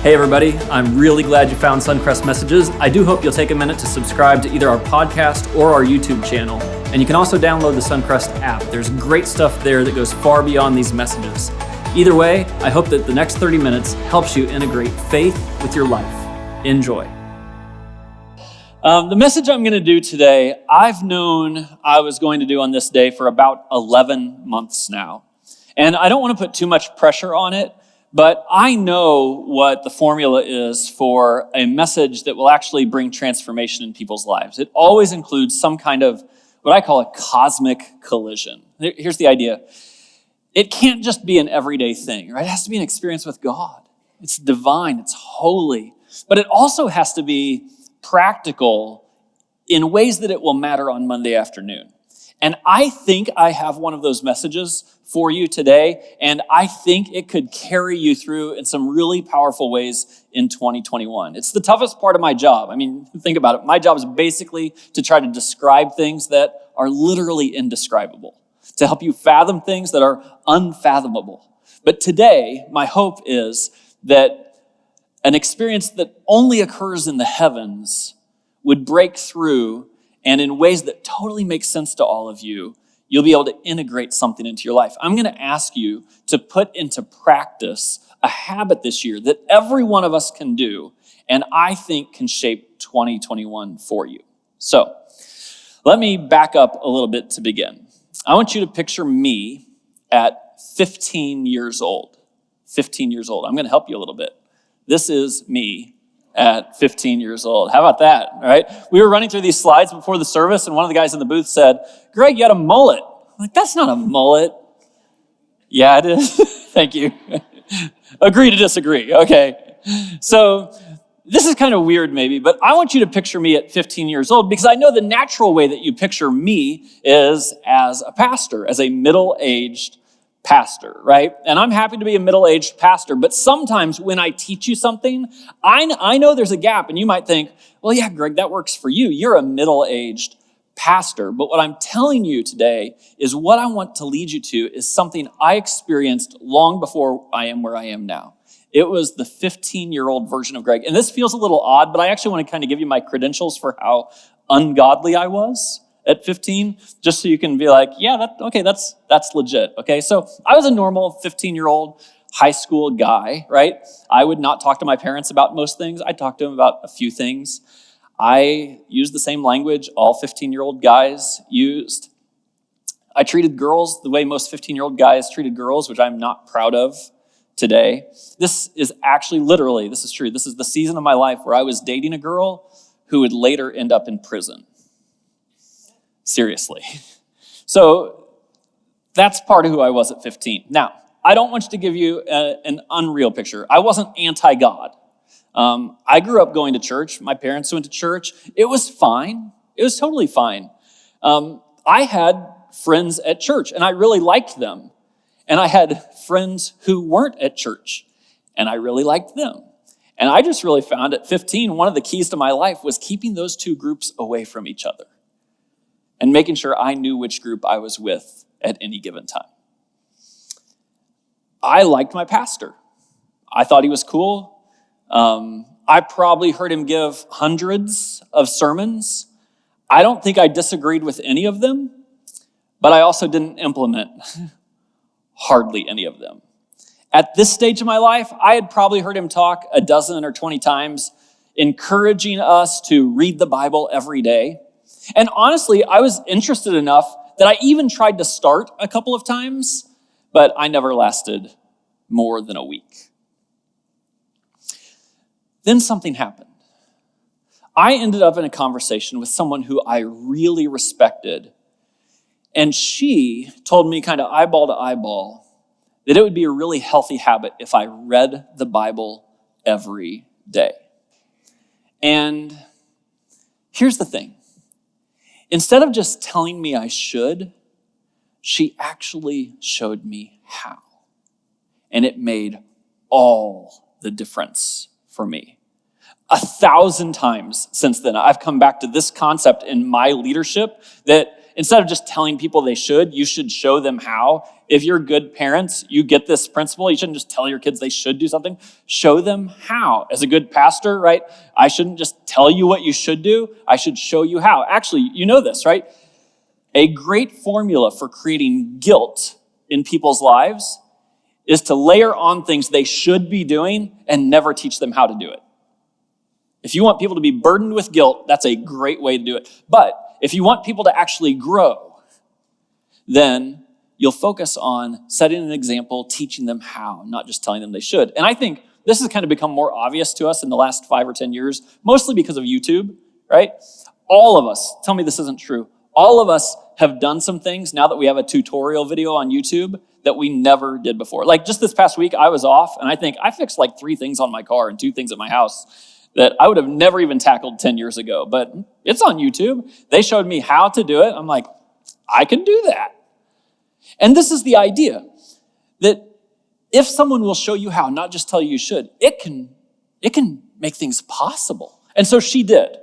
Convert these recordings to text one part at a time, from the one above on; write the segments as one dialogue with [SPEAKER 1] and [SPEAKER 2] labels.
[SPEAKER 1] Hey everybody, I'm really glad you found Suncrest Messages. I do hope you'll take a minute to subscribe to either our podcast or our YouTube channel. And you can also download the Suncrest app. There's great stuff there that goes far beyond these messages. Either way, I hope that the next 30 minutes helps you integrate faith with your life. Enjoy. The message I'm going to do today, I've known I was going to do on this day for about 11 months now. And I don't want to put too much pressure on it, but I know what the formula is for a message that will actually bring transformation in people's lives. It always includes some kind of what I call a cosmic collision. Here's the idea. It can't just be an everyday thing, right? It has to be an experience with God. It's divine, it's holy. But it also has to be practical in ways that it will matter on Monday afternoon. And I think I have one of those messages for you today, and I think it could carry you through in some really powerful ways in 2021. It's the toughest part of my job. I mean, think about it. My job is basically to try to describe things that are literally indescribable, to help you fathom things that are unfathomable. But today, my hope is that an experience that only occurs in the heavens would break through, and in ways that totally make sense to all of you, you'll be able to integrate something into your life. I'm going to ask you to put into practice a habit this year that every one of us can do, and I think can shape 2021 for you. So, let me back up a little bit to begin. I want you to picture me at 15 years old. 15 years old. I'm going to help you a little bit. This is me at 15 years old. How about that, right? We were running through these slides before the service, and one of the guys in the booth said, "Greg, you had a mullet." I'm like, "That's not a mullet." "Yeah, it is." Thank you. Agree to disagree. Okay. So this is kind of weird maybe, but I want you to picture me at 15 years old because I know the natural way that you picture me is as a pastor, as a middle-aged pastor, right? And I'm happy to be a middle-aged pastor, but sometimes when I teach you something, I know there's a gap, and you might think, well, yeah, Greg, that works for you. You're a middle-aged pastor. But what I'm telling you today is what I want to lead you to is something I experienced long before I am where I am now. It was the 15-year-old version of Greg. And this feels a little odd, but I actually want to kind of give you my credentials for how ungodly I was at 15, just so you can be like, yeah, that's legit, okay? So I was a normal 15-year-old high school guy, right? I would not talk to my parents about most things. I talked to them about a few things. I used the same language all 15-year-old guys used. I treated girls the way most 15-year-old guys treated girls, which I'm not proud of today. This is actually literally, this is true. This is the season of my life where I was dating a girl who would later end up in prison. Seriously. So that's part of who I was at 15. Now, I don't want you to give you an unreal picture. I wasn't anti-God. I grew up going to church. My parents went to church. It was fine. It was totally fine. I had friends at church, and I really liked them. And I had friends who weren't at church, and I really liked them. And I just really found at 15, one of the keys to my life was keeping those two groups away from each other and making sure I knew which group I was with at any given time. I liked my pastor. I thought he was cool. I probably heard him give hundreds of sermons. I don't think I disagreed with any of them, but I also didn't implement hardly any of them. At this stage of my life, I had probably heard him talk a dozen or 20 times, encouraging us to read the Bible every day. And honestly, I was interested enough that I even tried to start a couple of times, but I never lasted more than a week. Then something happened. I ended up in a conversation with someone who I really respected, and she told me kind of eyeball to eyeball that it would be a really healthy habit if I read the Bible every day. And here's the thing. Instead of just telling me I should, she actually showed me how. And it made all the difference for me. 1,000 times since then, I've come back to this concept in my leadership that instead of just telling people they should, you should show them how. If you're good parents, you get this principle. You shouldn't just tell your kids they should do something. Show them how. As a good pastor, right? I shouldn't just tell you what you should do. I should show you how. Actually, you know this, right? A great formula for creating guilt in people's lives is to layer on things they should be doing and never teach them how to do it. If you want people to be burdened with guilt, that's a great way to do it. But if you want people to actually grow, then you'll focus on setting an example, teaching them how, not just telling them they should. And I think this has kind of become more obvious to us in the last 5 or 10 years, mostly because of YouTube, right? All of us, tell me this isn't true, all of us have done some things now that we have a tutorial video on YouTube that we never did before. Like just this past week, I was off, and I think I fixed like 3 things on my car and 2 things at my house that I would have never even tackled 10 years ago. But it's on YouTube. They showed me how to do it. I'm like, I can do that. And this is the idea, that if someone will show you how, not just tell you you should, it can make things possible. And so she did.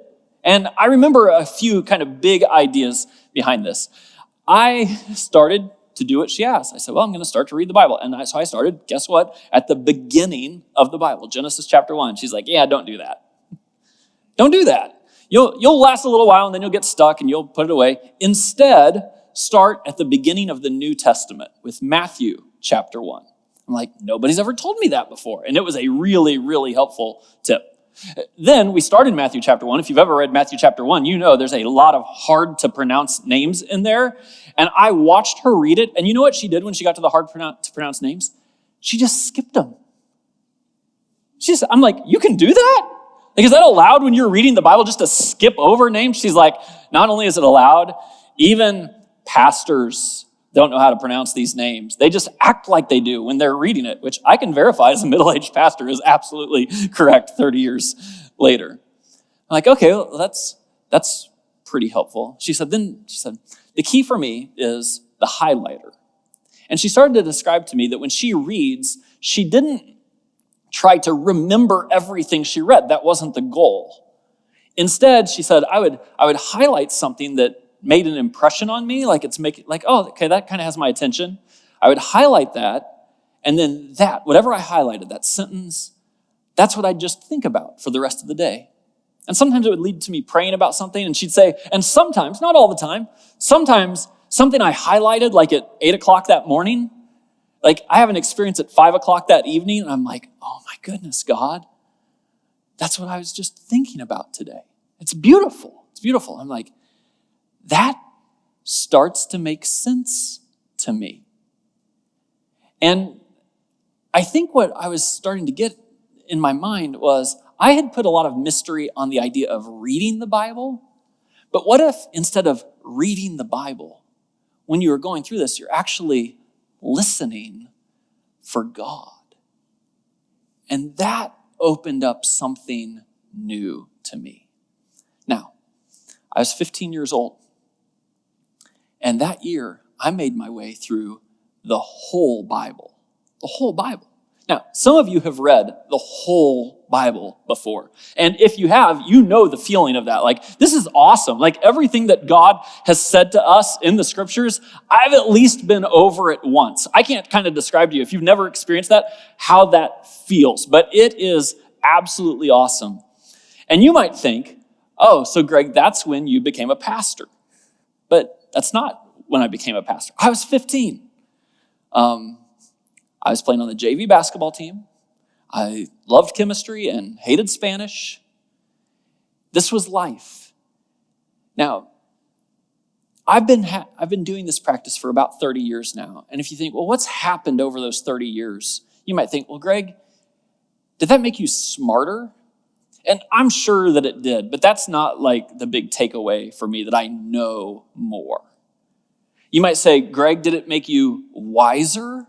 [SPEAKER 1] And I remember a few kind of big ideas behind this. I started to do what she asked. I said, well, I'm going to start to read the Bible. And so I started, guess what? At the beginning of the Bible, Genesis chapter 1. She's like, yeah, don't do that. Don't do that. You'll last a little while and then you'll get stuck and you'll put it away. Instead, start at the beginning of the New Testament with Matthew chapter 1. I'm like, nobody's ever told me that before. And it was a really, really helpful tip. Then we started Matthew chapter 1. If you've ever read Matthew chapter 1, you know there's a lot of hard to pronounce names in there. And I watched her read it. And you know what she did when she got to the hard to pronounce names? She just skipped them. I'm like, you can do that? Like, is that allowed when you're reading the Bible just to skip over names? She's like, not only is it allowed, even pastors don't know how to pronounce these names. They just act like they do when they're reading it, which I can verify as a middle-aged pastor is absolutely correct 30 years later. I'm like, okay, well, that's pretty helpful. She said, the key for me is the highlighter. And she started to describe to me that when she reads, she didn't try to remember everything she read. That wasn't the goal. Instead, she said, I would highlight something that made an impression on me, oh, okay, that kind of has my attention. I would highlight that, and then whatever I highlighted, that sentence, that's what I'd just think about for the rest of the day. And sometimes it would lead to me praying about something, and she'd say, and sometimes, not all the time, sometimes something I highlighted like at 8 o'clock that morning, like I have an experience at 5 o'clock that evening, and I'm like, oh my goodness, God, that's what I was just thinking about today. It's beautiful. It's beautiful. I'm like, that starts to make sense to me. And I think what I was starting to get in my mind was I had put a lot of mystery on the idea of reading the Bible. But what if instead of reading the Bible, when you were going through this, you're actually listening for God? And that opened up something new to me. Now, I was 15 years old. And that year, I made my way through the whole Bible. The whole Bible. Now, some of you have read the whole Bible before. And if you have, you know the feeling of that. Like, this is awesome. Like, everything that God has said to us in the scriptures, I've at least been over it once. I can't kind of describe to you, if you've never experienced that, how that feels. But it is absolutely awesome. And you might think, oh, so Greg, that's when you became a pastor. But that's not when I became a pastor. I was 15. I was playing on the JV basketball team. I loved chemistry and hated Spanish. This was life. Now, I've been doing this practice for about 30 years now. And if you think, well, what's happened over those 30 years? You might think, well, Greg, did that make you smarter? And I'm sure that it did, but that's not like the big takeaway for me, that I know more. You might say, Greg, did it make you wiser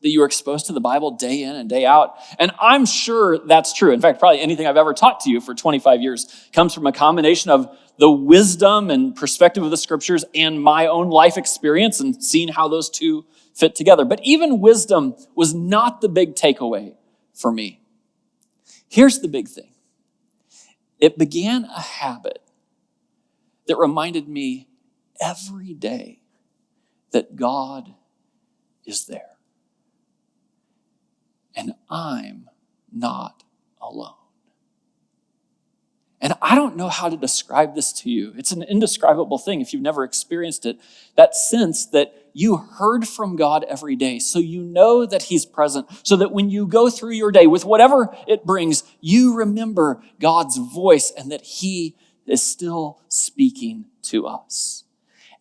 [SPEAKER 1] that you were exposed to the Bible day in and day out? And I'm sure that's true. In fact, probably anything I've ever taught to you for 25 years comes from a combination of the wisdom and perspective of the scriptures and my own life experience and seeing how those two fit together. But even wisdom was not the big takeaway for me. Here's the big thing. It began a habit that reminded me every day that God is there. And I'm not alone. And I don't know how to describe this to you. It's an indescribable thing if you've never experienced it. That sense that you heard from God every day, so you know that he's present, so that when you go through your day with whatever it brings, you remember God's voice and that he is still speaking to us.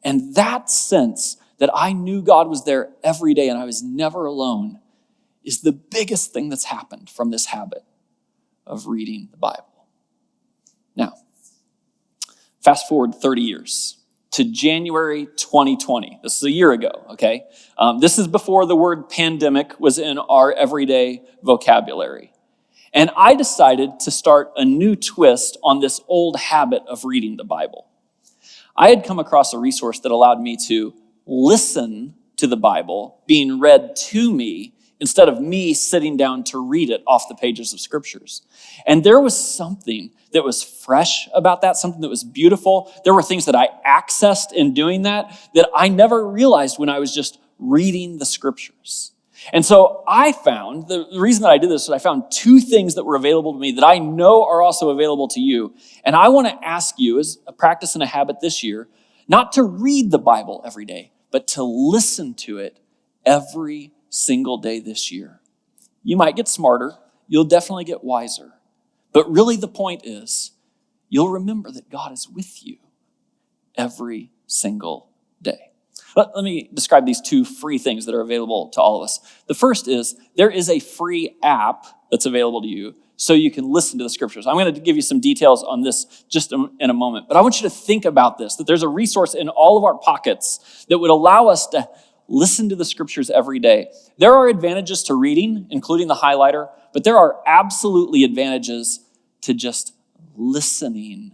[SPEAKER 1] And that sense that I knew God was there every day and I was never alone is the biggest thing that's happened from this habit of reading the Bible. Now, fast forward 30 years to January 2020. This is a year ago, okay? This is before the word pandemic was in our everyday vocabulary. And I decided to start a new twist on this old habit of reading the Bible. I had come across a resource that allowed me to listen to the Bible being read to me instead of me sitting down to read it off the pages of scriptures. And there was something that was fresh about that, something that was beautiful. There were things that I accessed in doing that I never realized when I was just reading the scriptures. And so I found, the reason that I did this is I found two things that were available to me that I know are also available to you. And I want to ask you, as a practice and a habit this year, not to read the Bible every day, but to listen to it every single day this year. You might get smarter. You'll definitely get wiser. But really the point is, you'll remember that God is with you every single day. Let me describe these two free things that are available to all of us. The first is, there is a free app that's available to you so you can listen to the scriptures. I'm going to give you some details on this just in a moment. But I want you to think about this, that there's a resource in all of our pockets that would allow us to listen to the scriptures every day. There are advantages to reading, including the highlighter, but there are absolutely advantages to just listening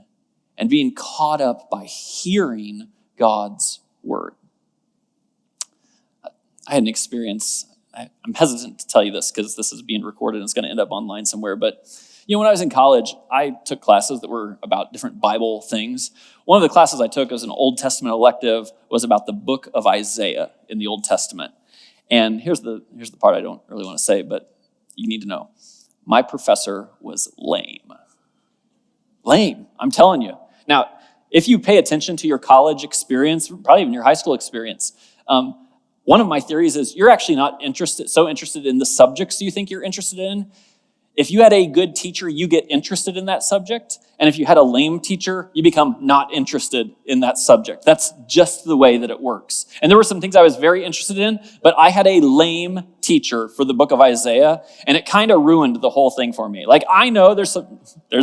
[SPEAKER 1] and being caught up by hearing God's word. I had an experience, I'm hesitant to tell you this because this is being recorded and it's going to end up online somewhere, but when I was in college, I took classes that were about different Bible things. One of the classes I took as an Old Testament elective was about the book of Isaiah in the Old Testament. And here's the part I don't really want to say, but you need to know. My professor was lame. Lame, I'm telling you. Now, if you pay attention to your college experience, probably even your high school experience, one of my theories is you're actually not so interested in the subjects you think you're interested in. If you had a good teacher, you get interested in that subject. And if you had a lame teacher, you become not interested in that subject. That's just the way that it works. And there were some things I was very interested in, but I had a lame teacher for the book of Isaiah, and it kind of ruined the whole thing for me. Like, I know there's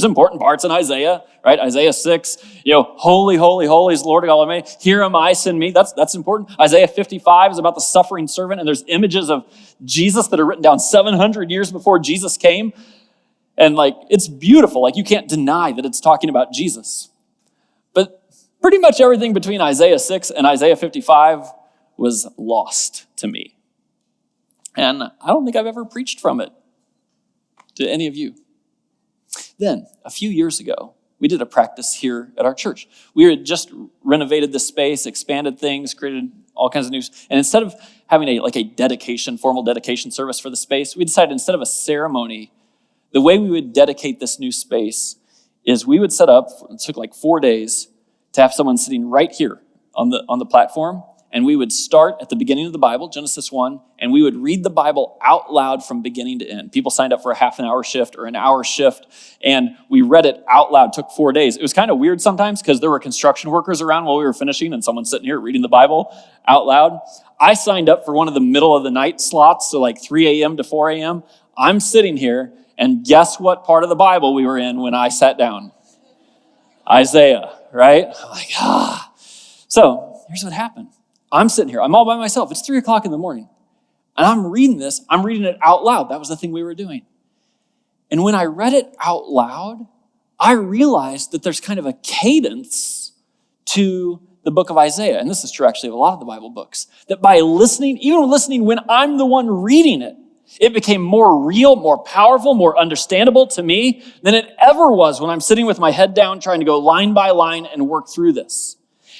[SPEAKER 1] important parts in Isaiah, right? Isaiah 6, holy, holy, holy is the Lord God Almighty. Here am I, send me. That's important. Isaiah 55 is about the suffering servant, and there's images of Jesus that are written down 700 years before Jesus came. And it's beautiful. You can't deny that it's talking about Jesus. But pretty much everything between Isaiah 6 and Isaiah 55 was lost to me. And I don't think I've ever preached from it to any of you. Then, a few years ago, we did a practice here at our church. We had just renovated the space, expanded things, created all kinds of new. And instead of having a formal dedication service for the space, we decided instead of a ceremony, the way we would dedicate this new space is we would set up, it took 4 days, to have someone sitting right here on the platform, and we would start at the beginning of the Bible, Genesis 1, and we would read the Bible out loud from beginning to end. People signed up for a half an hour shift or an hour shift, and we read it out loud. It took 4 days. It was kind of weird sometimes because there were construction workers around while we were finishing, and someone sitting here reading the Bible out loud. I signed up for one of the middle of the night slots, so 3 a.m. to 4 a.m. I'm sitting here, and guess what part of the Bible we were in when I sat down? Isaiah, right? I'm So here's what happened. I'm sitting here. I'm all by myself. It's 3 o'clock in the morning. And I'm reading this. I'm reading it out loud. That was the thing we were doing. And when I read it out loud, I realized that there's kind of a cadence to the book of Isaiah. And this is true actually of a lot of the Bible books. That by listening, even listening when I'm the one reading it, it became more real, more powerful, more understandable to me than it ever was when I'm sitting with my head down trying to go line by line and work through this.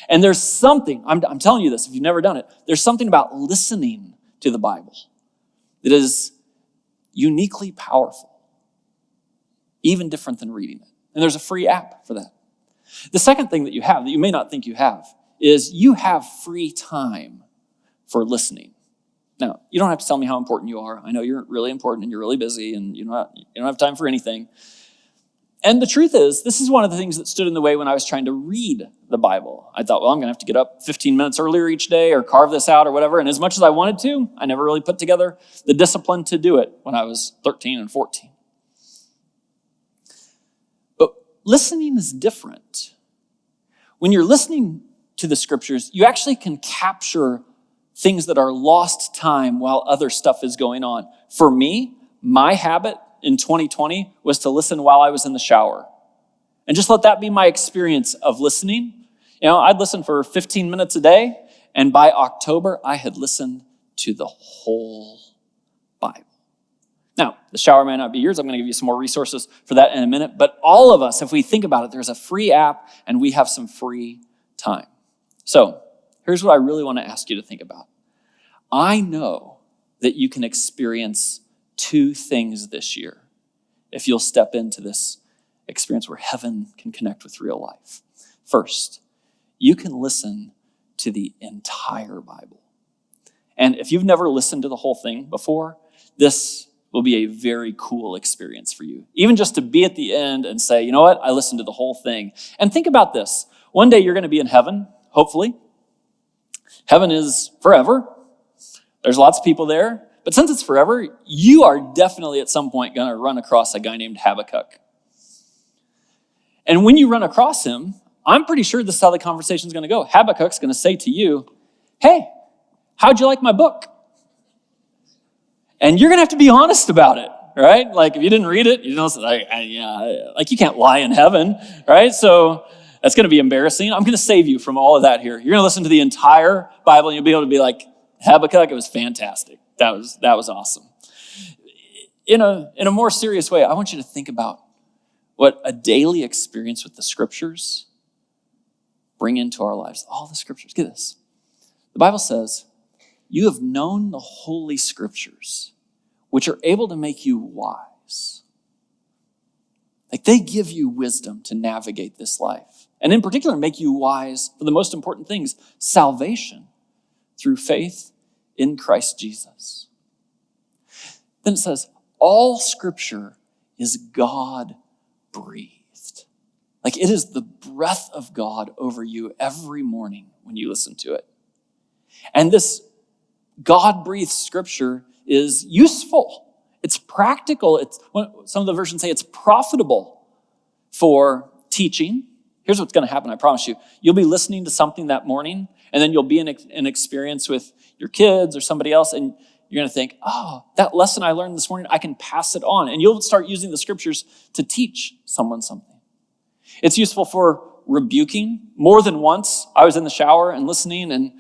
[SPEAKER 1] And there's something, I'm telling you this, if you've never done it, there's something about listening to the Bible that is uniquely powerful, even different than reading it. And there's a free app for that. The second thing that you have, that you may not think you have, is you have free time for listening. Now, you don't have to tell me how important you are. I know you're really important and you're really busy and you don't have time for anything. And the truth is, this is one of the things that stood in the way when I was trying to read the Bible. I thought, well, I'm going to have to get up 15 minutes earlier each day or carve this out or whatever. And as much as I wanted to, I never really put together the discipline to do it when I was 13 and 14. But listening is different. When you're listening to the scriptures, you actually can capture things that are lost time while other stuff is going on. For me, my habit in 2020 was to listen while I was in the shower. And just let that be my experience of listening. I'd listen for 15 minutes a day, and by October, I had listened to the whole Bible. Now, the shower may not be yours. I'm going to give you some more resources for that in a minute. But all of us, if we think about it, there's a free app, and we have some free time. So here's what I really want to ask you to think about. I know that you can experience two things this year if you'll step into this experience where heaven can connect with real life. First, you can listen to the entire Bible. And if you've never listened to the whole thing before, this will be a very cool experience for you. Even just to be at the end and say, you know what, I listened to the whole thing. And think about this. One day you're going to be in heaven, hopefully. Heaven is forever. There's lots of people there. But since it's forever, you are definitely at some point going to run across a guy named Habakkuk. And when you run across him, I'm pretty sure this is how the conversation is going to go. Habakkuk's going to say to you, hey, how'd you like my book? And you're going to have to be honest about it, right? Like if you didn't read it, you know, like you can't lie in heaven, right? So that's going to be embarrassing. I'm going to save you from all of that here. You're going to listen to the entire Bible and you'll be able to be like, Habakkuk, it was fantastic. That was awesome. In a more serious way, I want you to think about what a daily experience with the scriptures bring into our lives. All the scriptures. Get this. The Bible says, you have known the holy scriptures, which are able to make you wise. Like they give you wisdom to navigate this life. And in particular, make you wise for the most important things, salvation through faith in Christ Jesus. Then it says, all scripture is God-breathed. Like it is the breath of God over you every morning when you listen to it. And this God-breathed scripture is useful. It's practical. Some of the versions say it's profitable for teaching. Here's what's going to happen, I promise you. You'll be listening to something that morning, and then you'll be in an experience with your kids or somebody else, and you're going to think, oh, that lesson I learned this morning, I can pass it on. And you'll start using the scriptures to teach someone something. It's useful for rebuking. More than once, I was in the shower and listening and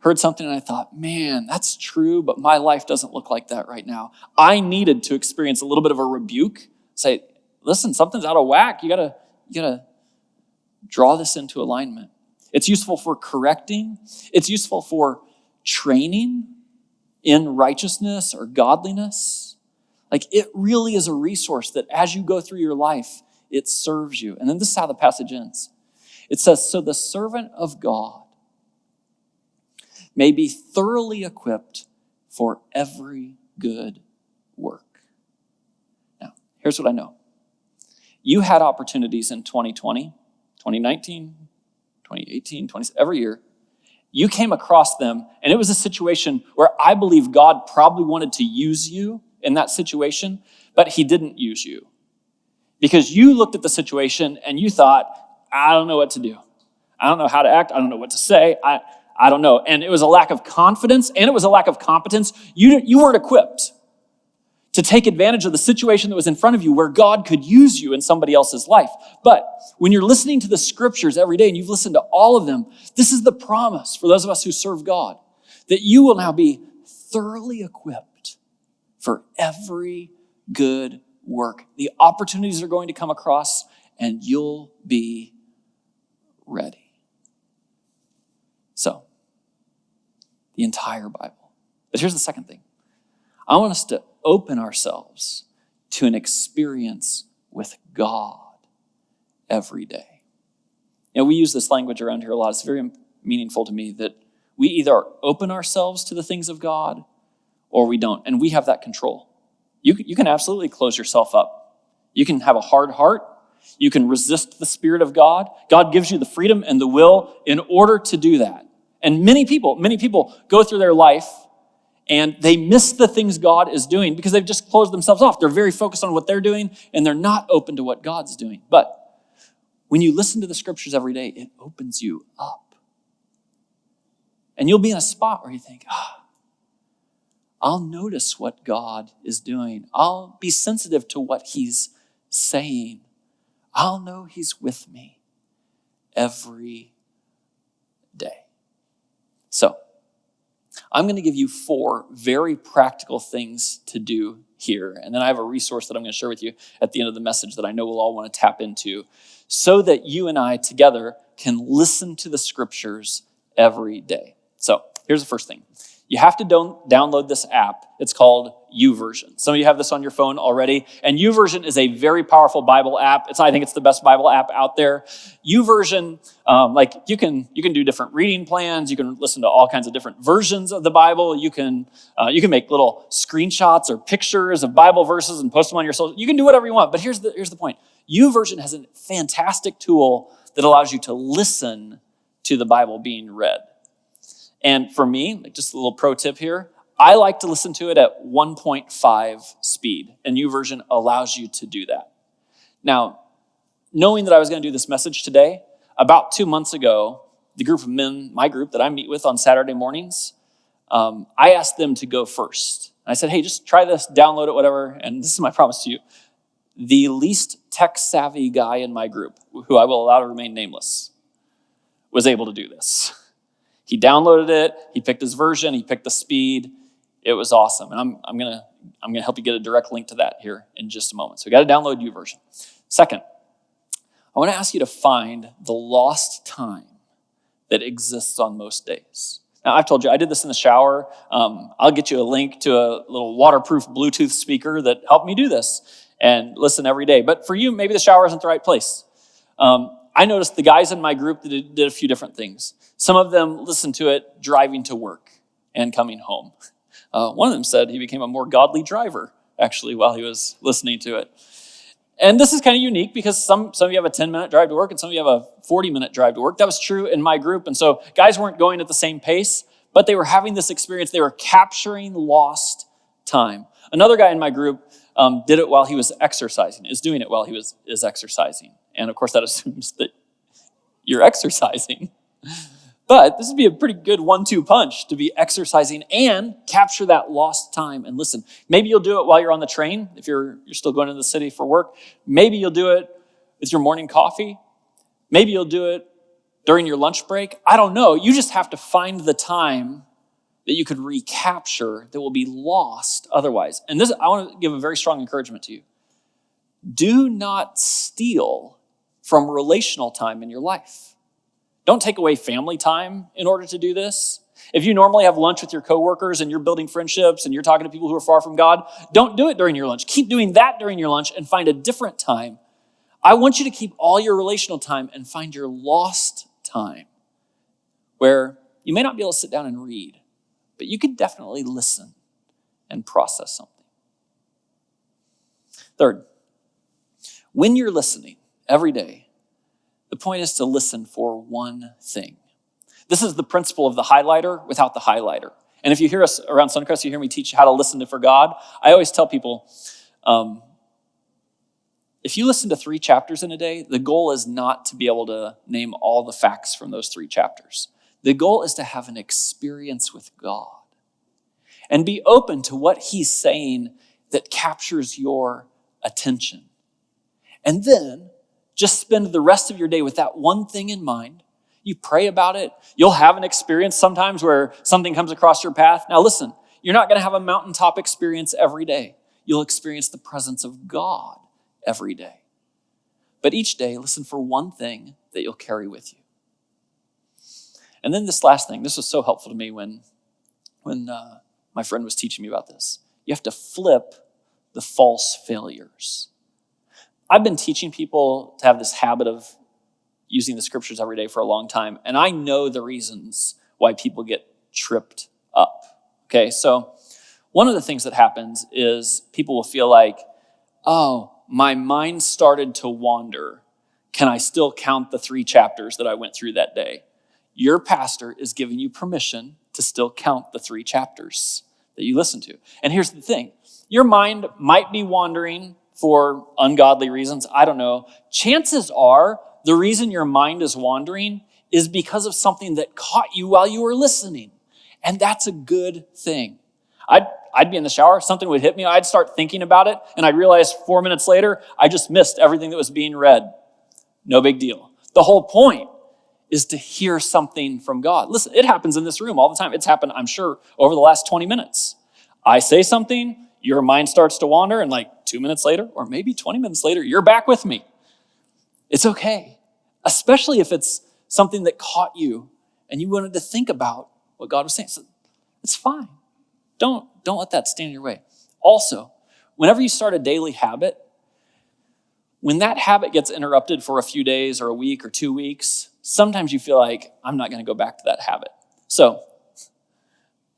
[SPEAKER 1] heard something, and I thought, man, that's true, but my life doesn't look like that right now. I needed to experience a little bit of a rebuke. Say, listen, something's out of whack. You gotta draw this into alignment. It's useful for correcting. It's useful for training in righteousness or godliness. Like it really is a resource that as you go through your life, it serves you. And then this is how the passage ends. It says, so the servant of God may be thoroughly equipped for every good work. Now, here's what I know. You had opportunities in 2020, 2019, 2018, every year. You came across them, and it was a situation where I believe God probably wanted to use you in that situation, but he didn't use you. Because you looked at the situation and you thought, I don't know what to do. I don't know how to act. I don't know what to say. I don't know. And it was a lack of confidence and it was a lack of competence. You weren't equipped to take advantage of the situation that was in front of you where God could use you in somebody else's life. But when you're listening to the scriptures every day and you've listened to all of them, this is the promise for those of us who serve God, that you will now be thoroughly equipped for every good work. The opportunities are going to come across and you'll be ready. the entire Bible. But here's the second thing. I want us to open ourselves to an experience with God every day. We use this language around here a lot. It's very meaningful to me that we either open ourselves to the things of God or we don't, and we have that control. You can absolutely close yourself up. You can have a hard heart. You can resist the Spirit of God. God gives you the freedom and the will in order to do that. And many people go through their life and they miss the things God is doing because they've just closed themselves off. They're very focused on what they're doing and they're not open to what God's doing. But when you listen to the scriptures every day, it opens you up. And you'll be in a spot where you think, I'll notice what God is doing. I'll be sensitive to what he's saying. I'll know he's with me every day. So, I'm going to give you 4 very practical things to do here. And then I have a resource that I'm going to share with you at the end of the message that I know we'll all want to tap into so that you and I together can listen to the scriptures every day. So here's the first thing. You have to download this app. It's called YouVersion. Some of you have this on your phone already. And YouVersion is a very powerful Bible app. I think it's the best Bible app out there. YouVersion, you can do different reading plans. You can listen to all kinds of different versions of the Bible. You can make little screenshots or pictures of Bible verses and post them on your social. You can do whatever you want. But here's the point. YouVersion has a fantastic tool that allows you to listen to the Bible being read. And for me, just a little pro tip here, I like to listen to it at 1.5 speed, and YouVersion allows you to do that. Now, knowing that I was going to do this message today, about 2 months ago, the group of men, my group that I meet with on Saturday mornings, I asked them to go first. I said, hey, just try this, download it, whatever, and this is my promise to you. The least tech-savvy guy in my group, who I will allow to remain nameless, was able to do this. He downloaded it, he picked his version, he picked the speed. It was awesome. And I'm gonna help you get a direct link to that here in just a moment. So you got to download YouVersion. Second, I want to ask you to find the lost time that exists on most days. Now, I've told you, I did this in the shower. I'll get you a link to a little waterproof Bluetooth speaker that helped me do this and listen every day. But for you, maybe the shower isn't the right place. I noticed the guys in my group that did a few different things. Some of them listened to it driving to work and coming home. One of them said he became a more godly driver, actually, while he was listening to it. And this is kind of unique because some of you have a 10-minute drive to work and some of you have a 40-minute drive to work. That was true in my group. And so guys weren't going at the same pace, but they were having this experience. They were capturing lost time. Another guy in my group did it while he was exercising, is doing it while he is exercising. And of course, that assumes that you're exercising. But this would be a pretty good 1-2 punch to be exercising and capture that lost time and listen. Maybe you'll do it while you're on the train, if you're still going to the city for work. Maybe you'll do it with your morning coffee. Maybe you'll do it during your lunch break. I don't know. You just have to find the time that you could recapture that will be lost otherwise. And this, I want to give a very strong encouragement to you. Do not steal from relational time in your life. Don't take away family time in order to do this. If you normally have lunch with your coworkers and you're building friendships and you're talking to people who are far from God, don't do it during your lunch. Keep doing that during your lunch and find a different time. I want you to keep all your relational time and find your lost time where you may not be able to sit down and read, but you can definitely listen and process something. Third, when you're listening every day, the point is to listen for one thing. This is the principle of the highlighter without the highlighter. And if you hear us around Suncrest, you hear me teach how to listen for God. I always tell people, if you listen to 3 chapters in a day, the goal is not to be able to name all the facts from those 3 chapters. The goal is to have an experience with God and be open to what he's saying that captures your attention. And then just spend the rest of your day with that one thing in mind. You pray about it. You'll have an experience sometimes where something comes across your path. Now listen, you're not going to have a mountaintop experience every day. You'll experience the presence of God every day. But each day, listen for one thing that you'll carry with you. And then this last thing, this was so helpful to me when when my friend was teaching me about this. You have to flip the false failures. I've been teaching people to have this habit of using the scriptures every day for a long time, and I know the reasons why people get tripped up. Okay, so one of the things that happens is people will feel like, oh, my mind started to wander. Can I still count the 3 chapters that I went through that day? Your pastor is giving you permission to still count the 3 chapters that you listen to. And here's the thing. Your mind might be wandering for ungodly reasons. I don't know. Chances are the reason your mind is wandering is because of something that caught you while you were listening. And that's a good thing. I'd be in the shower, something would hit me, I'd start thinking about it, and I'd realize 4 minutes later, I just missed everything that was being read. No big deal. The whole point is to hear something from God. Listen, it happens in this room all the time. It's happened, I'm sure, over the last 20 minutes. I say something, your mind starts to wander, and like 2 minutes later, or maybe 20 minutes later, you're back with me. It's okay, especially if it's something that caught you and you wanted to think about what God was saying. So it's fine. Don't let that stand in your way. Also, whenever you start a daily habit, when that habit gets interrupted for a few days or a week or 2 weeks, sometimes you feel like, I'm not going to go back to that habit. So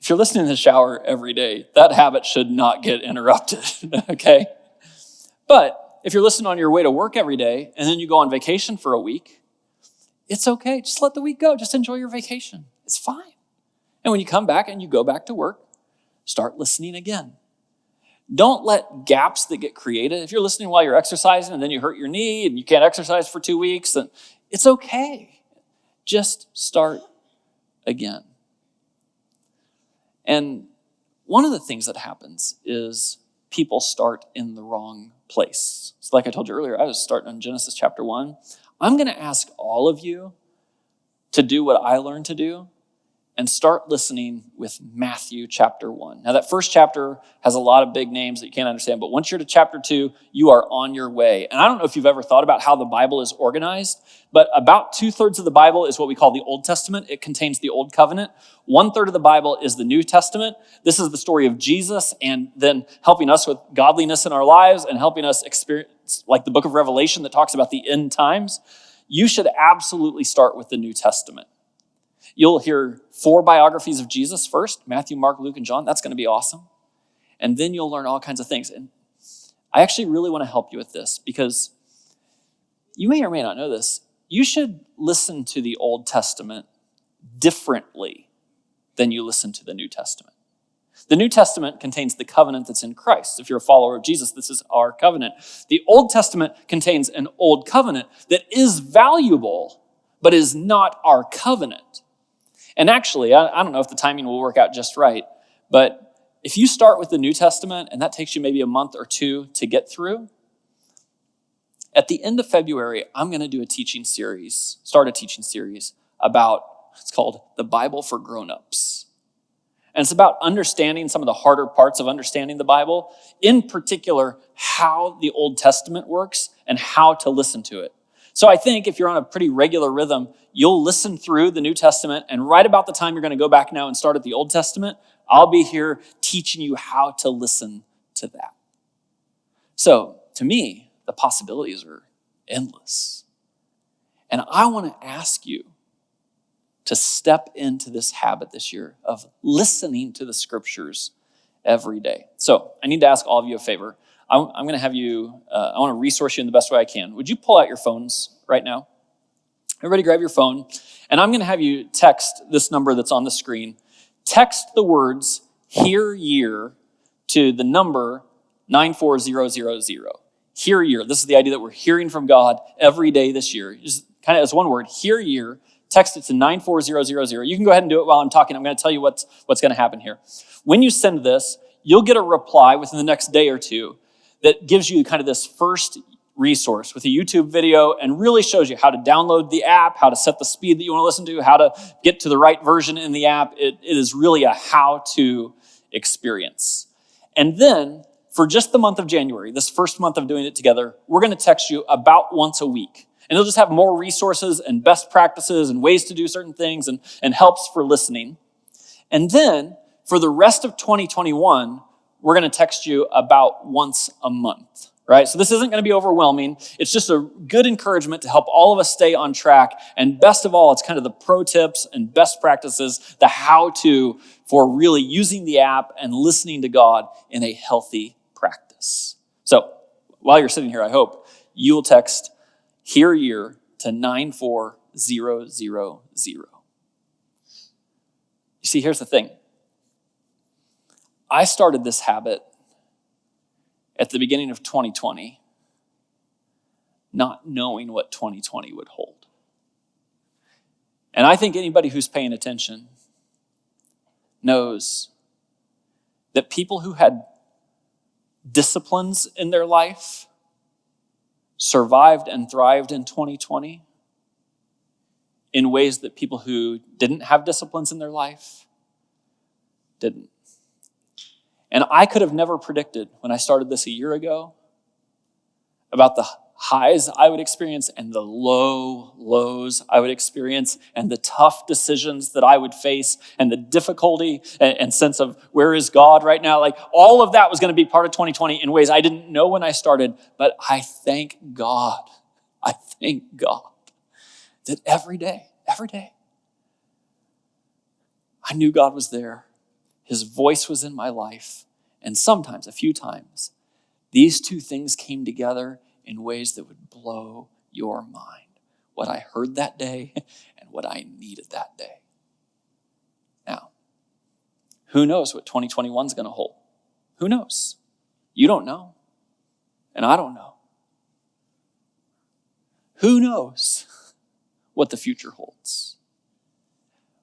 [SPEAKER 1] if you're listening to the shower every day, that habit should not get interrupted, okay? But if you're listening on your way to work every day and then you go on vacation for a week, it's okay. Just let the week go. Just enjoy your vacation. It's fine. And when you come back and you go back to work, start listening again. Don't let gaps that get created. If you're listening while you're exercising and then you hurt your knee and you can't exercise for 2 weeks, then it's okay. Just start again. And one of the things that happens is people start in the wrong place. So like I told you earlier, I was starting on Genesis chapter 1. I'm going to ask all of you to do what I learned to do and start listening with Matthew chapter 1. Now that first chapter has a lot of big names that you can't understand, but once you're to chapter 2, you are on your way. And I don't know if you've ever thought about how the Bible is organized, but about 2/3 of the Bible is what we call the Old Testament. It contains the Old Covenant. 1/3 of the Bible is the New Testament. This is the story of Jesus and then helping us with godliness in our lives and helping us experience, like the book of Revelation that talks about the end times. You should absolutely start with the New Testament. You'll hear 4 biographies of Jesus first, Matthew, Mark, Luke, and John. That's going to be awesome. And then you'll learn all kinds of things. And I actually really want to help you with this because you may or may not know this. You should listen to the Old Testament differently than you listen to the New Testament. The New Testament contains the covenant that's in Christ. If you're a follower of Jesus, this is our covenant. The Old Testament contains an old covenant that is valuable, but is not our covenant. And actually, I don't know if the timing will work out just right, but if you start with the New Testament and that takes you maybe a month or 2 to get through, at the end of February, I'm going to do start a teaching series about, it's called The Bible for Grown-Ups. And it's about understanding some of the harder parts of understanding the Bible, in particular, how the Old Testament works and how to listen to it. So I think if you're on a pretty regular rhythm, you'll listen through the New Testament, and right about the time you're going to go back now and start at the Old Testament, I'll be here teaching you how to listen to that. So to me, the possibilities are endless. And I want to ask you to step into this habit this year of listening to the scriptures every day. So I need to ask all of you a favor. I'm going to have you, I want to resource you in the best way I can. Would you pull out your phones right now? Everybody grab your phone. And I'm going to have you text this number that's on the screen. Text the words, hear year, to the number 94000. Hear year. This is the idea that we're hearing from God every day this year. Just kind of as one word, hear year. Text it to 94000. You can go ahead and do it while I'm talking. I'm going to tell you what's going to happen here. When you send this, you'll get a reply within the next day or two that gives you kind of this first resource with a YouTube video and really shows you how to download the app, how to set the speed that you want to listen to, how to get to the right version in the app. It is really a how-to experience. And then for just the month of January, this first month of doing it together, we're going to text you about once a week. And it'll just have more resources and best practices and ways to do certain things and helps for listening. And then for the rest of 2021, we're going to text you about once a month, right? So this isn't going to be overwhelming. It's just a good encouragement to help all of us stay on track. And best of all, it's kind of the pro tips and best practices, the how-to for really using the app and listening to God in a healthy practice. So while you're sitting here, I hope you will text "Hear Year" to 94000. You see, here's the thing. I started this habit at the beginning of 2020, not knowing what 2020 would hold. And I think anybody who's paying attention knows that people who had disciplines in their life survived and thrived in 2020 in ways that people who didn't have disciplines in their life didn't. And I could have never predicted when I started this a year ago about the highs I would experience and the lows I would experience and the tough decisions that I would face and the difficulty and sense of where is God right now. Like all of that was going to be part of 2020 in ways I didn't know when I started, but I thank God that every day, I knew God was there. His voice was in my life. And sometimes, a few times, these two things came together in ways that would blow your mind. What I heard that day and what I needed that day. Now, who knows what 2021 is going to hold? Who knows? You don't know. And I don't know. Who knows what the future holds?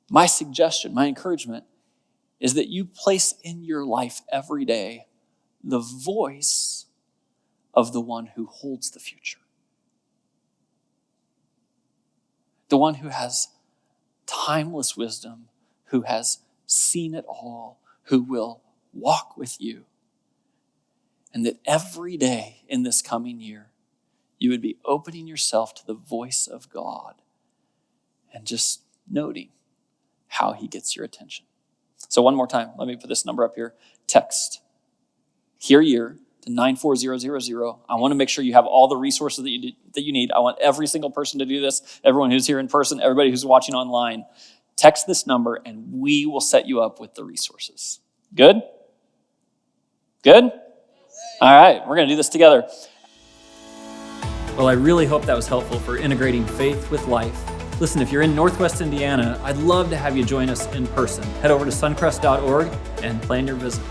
[SPEAKER 1] My suggestion, my encouragement, is that you place in your life every day the voice of the one who holds the future. The one who has timeless wisdom, who has seen it all, who will walk with you. And that every day in this coming year, you would be opening yourself to the voice of God and just noting how he gets your attention. So one more time, let me put this number up here. Text "Hear Year" to 94000. I want to make sure you have all the resources that you need. I want every single person to do this, everyone who's here in person, everybody who's watching online. Text this number and we will set you up with the resources. Good? Good? All right, we're going to do this together. Well, I really hope that was helpful for integrating faith with life. Listen, if you're in Northwest Indiana, I'd love to have you join us in person. Head over to suncrest.org and plan your visit.